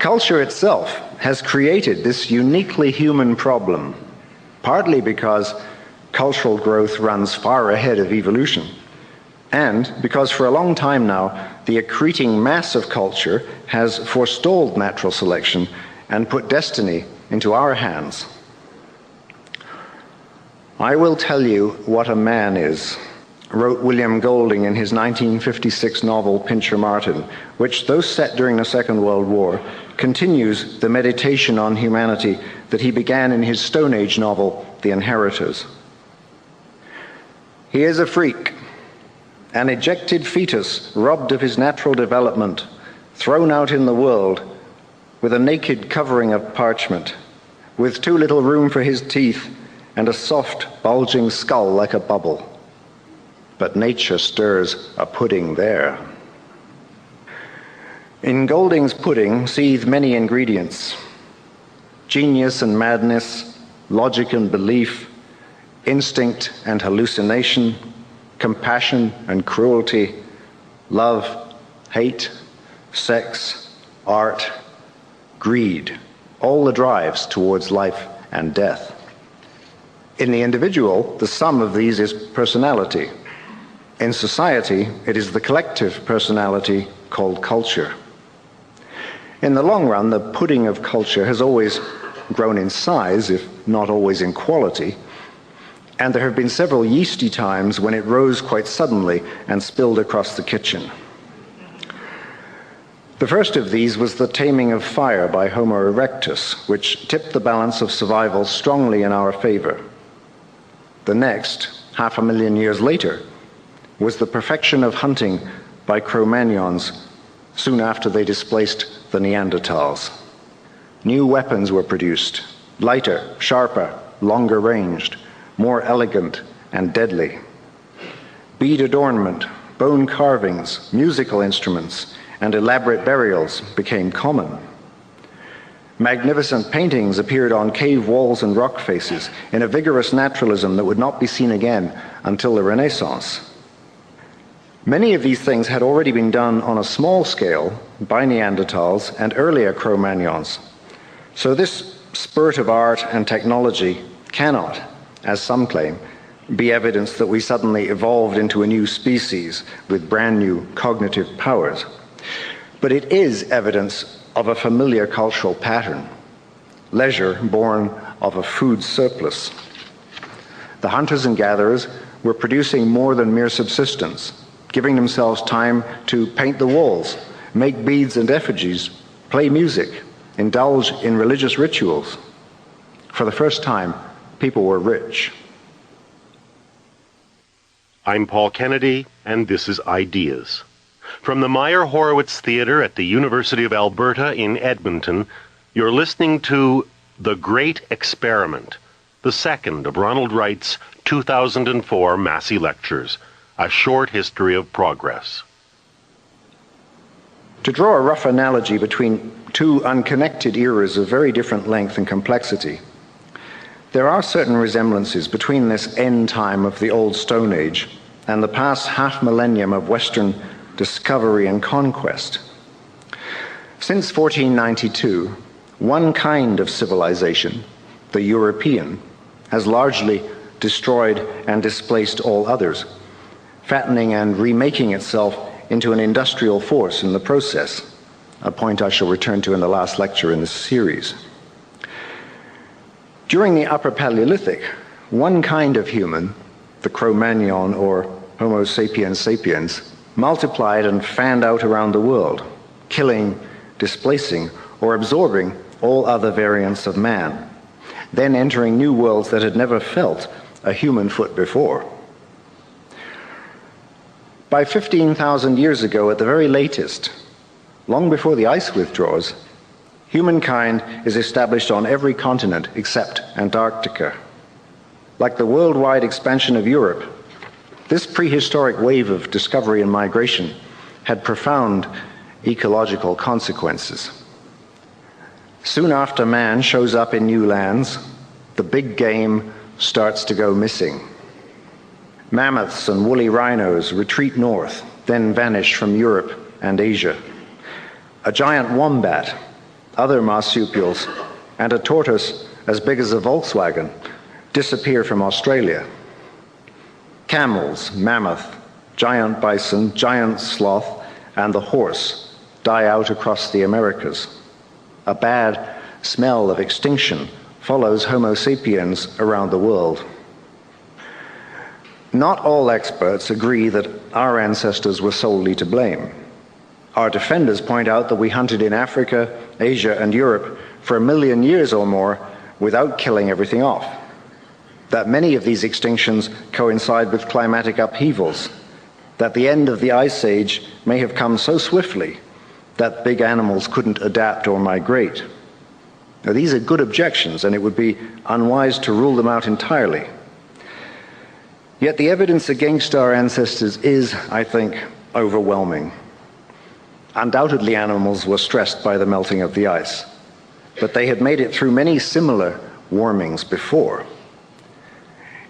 Culture itself has created this uniquely human problem, partly because cultural growth runs far ahead of evolution, and because for a long time now, the accreting mass of culture has forestalled natural selection and put destiny into our hands. "I will tell you what a man is," wrote William Golding in his 1956 novel Pincher Martin, which, though set during the Second World War, continues the meditation on humanity that he began in his Stone Age novel, The Inheritors. "He is a freak, an ejected fetus robbed of his natural development, thrown out in the world with a naked covering of parchment, with too little room for his teeth and a soft, bulging skull like a bubble. But nature stirs a pudding there." In Golding's pudding seethe many ingredients: genius and madness, logic and belief, instinct and hallucination, compassion and cruelty, love, hate, sex, art, greed, all the drives towards life and death. In the individual, the sum of these is personality. In society, it is the collective personality called culture. In the long run, the pudding of culture has always grown in size, if not always in quality, and there have been several yeasty times when it rose quite suddenly and spilled across the kitchen. The first of these was the taming of fire by Homo erectus, which tipped the balance of survival strongly in our favor. The next, 500,000 years later, was the perfection of hunting by Cro-Magnons soon after they displaced the Neanderthals. New weapons were produced, lighter, sharper, longer ranged, more elegant and deadly. Bead adornment, bone carvings, musical instruments, and elaborate burials became common. Magnificent paintings appeared on cave walls and rock faces in a vigorous naturalism that would not be seen again until the Renaissance. Many of these things had already been done on a small scale by Neanderthals and earlier Cro-Magnons. So this spurt of art and technology cannot, as some claim, be evidence that we suddenly evolved into a new species with brand new cognitive powers. But it is evidence of a familiar cultural pattern, leisure born of a food surplus. The hunters and gatherers were producing more than mere subsistence, giving themselves time to paint the walls, make beads and effigies, play music, indulge in religious rituals. For the first time, people were rich. I'm Paul Kennedy, and this is Ideas. From the Meyer Horowitz Theater at the University of Alberta in Edmonton, you're listening to The Great Experiment, the second of Ronald Wright's 2004 Massey Lectures, A Short History of Progress. To draw a rough analogy between two unconnected eras of very different length and complexity, there are certain resemblances between this end time of the Old Stone Age and the past half-millennium of Western discovery and conquest. Since 1492, one kind of civilization, the European, has largely destroyed and displaced all others, fattening and remaking itself into an industrial force in the process, a point I shall return to in the last lecture in this series. During the Upper Paleolithic, one kind of human, the Cro-Magnon or Homo sapiens sapiens, multiplied and fanned out around the world, killing, displacing, or absorbing all other variants of man, then entering new worlds that had never felt a human foot before. By 15,000 years ago, at the very latest, long before the ice withdraws, humankind is established on every continent except Antarctica. Like the worldwide expansion of Europe, this prehistoric wave of discovery and migration had profound ecological consequences. Soon after man shows up in new lands, the big game starts to go missing. Mammoths and woolly rhinos retreat north, then vanish from Europe and Asia. A giant wombat, other marsupials, and a tortoise as big as a Volkswagen disappear from Australia. Camels, mammoth, giant bison, giant sloth, and the horse die out across the Americas. A bad smell of extinction follows Homo sapiens around the world. Not all experts agree that our ancestors were solely to blame. Our defenders point out that we hunted in Africa, Asia, and Europe for 1 million years or more without killing everything off. That many of these extinctions coincide with climatic upheavals, that the end of the Ice Age may have come so swiftly that big animals couldn't adapt or migrate. Now, these are good objections, and it would be unwise to rule them out entirely. Yet the evidence against our ancestors is, I think, overwhelming. Undoubtedly, animals were stressed by the melting of the ice, but they had made it through many similar warmings before.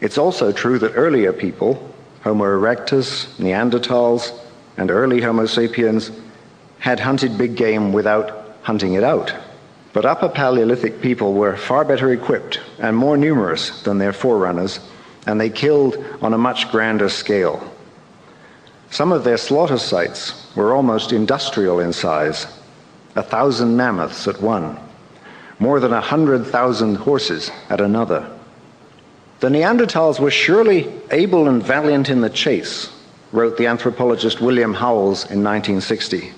It's also true that earlier people, Homo erectus, Neanderthals, and early Homo sapiens, had hunted big game without hunting it out. But Upper Paleolithic people were far better equipped and more numerous than their forerunners, and they killed on a much grander scale. Some of their slaughter sites were almost industrial in size, 1,000 mammoths at one, more than 100,000 horses at another. The Neanderthals were surely able and valiant in the chase, wrote the anthropologist William Howells in 1960,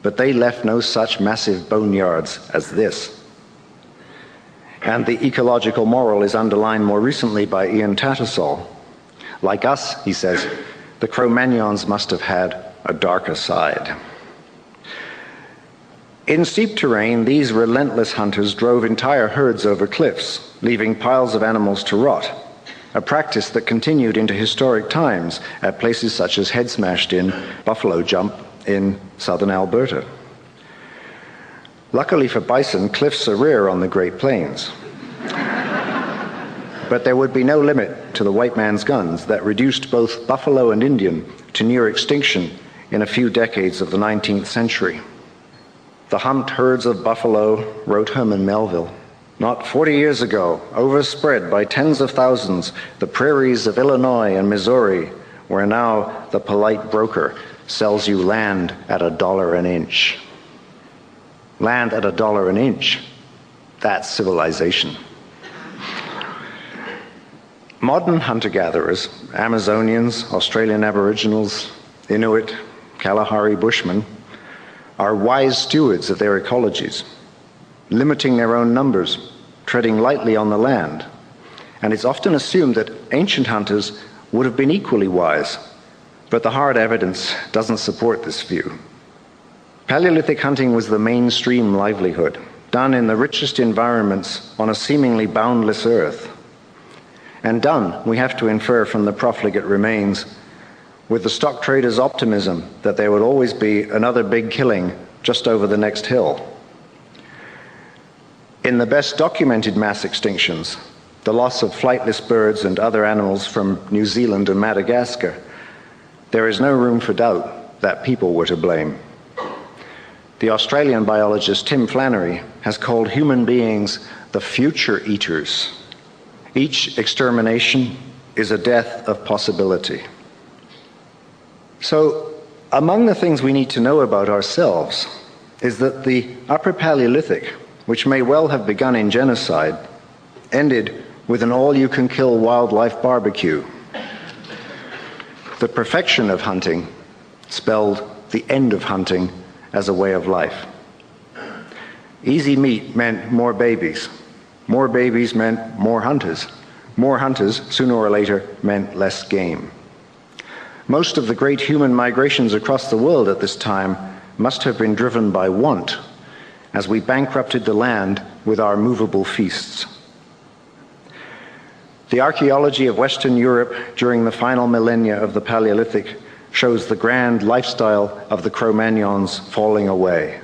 but they left no such massive boneyards as this. And the ecological moral is underlined more recently by Ian Tattersall. Like us, he says, the Cro-Magnons must have had a darker side. In steep terrain, these relentless hunters drove entire herds over cliffs, leaving piles of animals to rot, a practice that continued into historic times at places such as Head Smashed Inn, Buffalo Jump in southern Alberta. Luckily for bison, cliffs are rare on the Great Plains. But there would be no limit to the white man's guns that reduced both buffalo and Indian to near extinction in a few decades of the 19th century. The humped herds of buffalo, wrote Herman Melville, not 40 years ago, overspread by tens of thousands, the prairies of Illinois and Missouri, where now the polite broker sells you land at $1 an inch. Land at $1 an inch, that's civilization. Modern hunter-gatherers, Amazonians, Australian Aboriginals, Inuit, Kalahari Bushmen, are wise stewards of their ecologies, limiting their own numbers, treading lightly on the land. And it's often assumed that ancient hunters would have been equally wise, but the hard evidence doesn't support this view. Paleolithic hunting was the mainstream livelihood, done in the richest environments on a seemingly boundless earth. And done, we have to infer from the profligate remains, with the stock traders' optimism that there would always be another big killing just over the next hill. In the best documented mass extinctions, the loss of flightless birds and other animals from New Zealand and Madagascar, there is no room for doubt that people were to blame. The Australian biologist Tim Flannery has called human beings the future eaters. Each extermination is a death of possibility. So, among the things we need to know about ourselves is that the Upper Paleolithic, which may well have begun in genocide, ended with an all-you-can-kill wildlife barbecue. The perfection of hunting spelled the end of hunting as a way of life. Easy meat meant more babies. More babies meant more hunters. More hunters, sooner or later, meant less game. Most of the great human migrations across the world at this time must have been driven by want, as we bankrupted the land with our movable feasts. The archaeology of Western Europe during the final millennia of the Paleolithic shows the grand lifestyle of the Cro-Magnons falling away.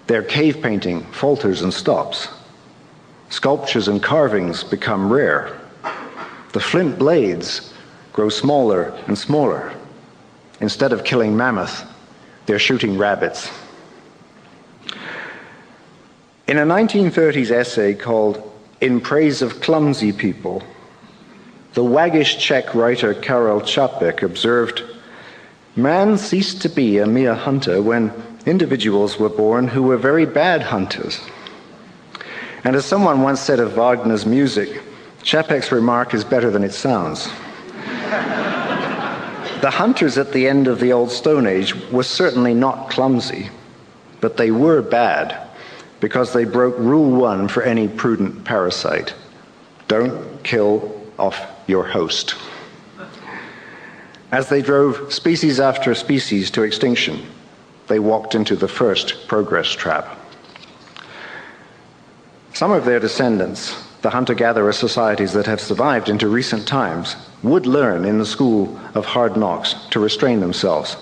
Their cave painting falters and stops. Sculptures and carvings become rare. The flint blades grow smaller and smaller. Instead of killing mammoth, they're shooting rabbits. In a 1930s essay called In Praise of Clumsy People, the waggish Czech writer Karel Čapek observed, "Man ceased to be a mere hunter when individuals were born who were very bad hunters." And as someone once said of Wagner's music, Čapek's remark is better than it sounds. The hunters at the end of the Old Stone Age were certainly not clumsy, but they were bad because they broke Rule 1 for any prudent parasite: don't kill off your host. As they drove species after species to extinction, they walked into the first progress trap. Some of their descendants, the hunter-gatherer societies that have survived into recent times, would learn in the school of hard knocks to restrain themselves.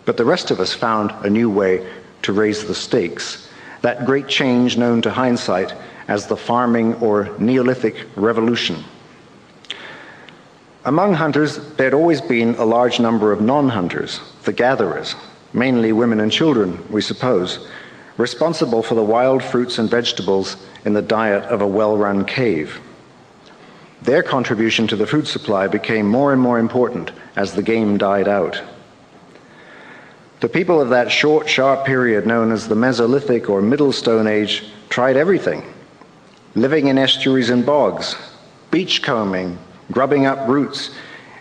But the rest of us found a new way to raise the stakes, that great change known to hindsight as the farming or Neolithic Revolution. Among hunters, there had always been a large number of non-hunters, the gatherers, mainly women and children, we suppose, responsible for the wild fruits and vegetables in the diet of a well-run cave. Their contribution to the food supply became more and more important as the game died out. The people of that short, sharp period known as the Mesolithic or Middle Stone Age tried everything: living in estuaries and bogs, beachcombing, grubbing up roots,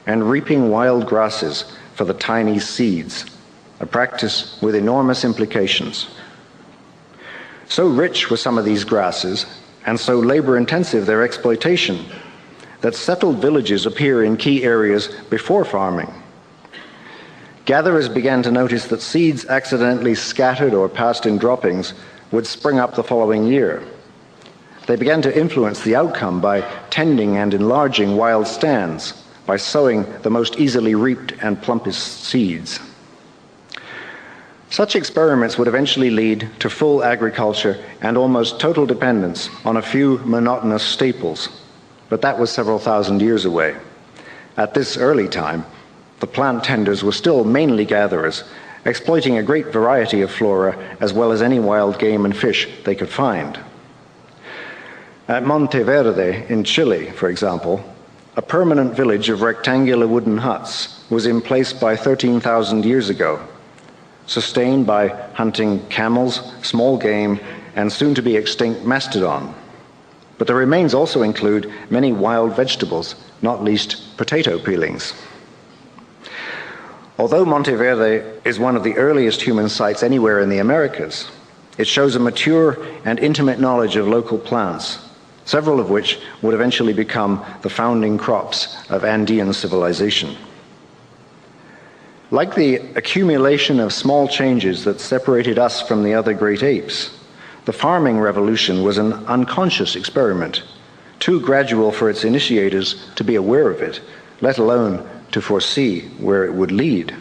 and reaping wild grasses for the tiny seeds, a practice with enormous implications. So rich were some of these grasses, and so labor-intensive their exploitation, that settled villages appear in key areas before farming. Gatherers began to notice that seeds accidentally scattered or passed in droppings would spring up the following year. They began to influence the outcome by tending and enlarging wild stands, by sowing the most easily reaped and plumpest seeds. Such experiments would eventually lead to full agriculture and almost total dependence on a few monotonous staples, but that was several thousand years away. At this early time, the plant tenders were still mainly gatherers, exploiting a great variety of flora as well as any wild game and fish they could find. At Monteverde in Chile, for example, a permanent village of rectangular wooden huts was in place by 13,000 years ago, sustained by hunting camels, small game, and soon-to-be extinct mastodon. But the remains also include many wild vegetables, not least potato peelings. Although Monteverde is one of the earliest human sites anywhere in the Americas, it shows a mature and intimate knowledge of local plants, several of which would eventually become the founding crops of Andean civilization. Like the accumulation of small changes that separated us from the other great apes, the farming revolution was an unconscious experiment, too gradual for its initiators to be aware of it, let alone to foresee where it would lead.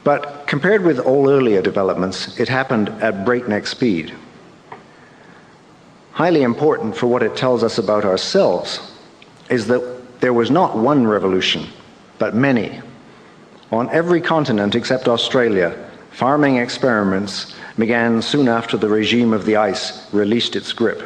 But compared with all earlier developments, it happened at breakneck speed. Highly important for what it tells us about ourselves is that there was not one revolution, but many. On every continent except Australia, farming experiments began soon after the regime of the ice released its grip.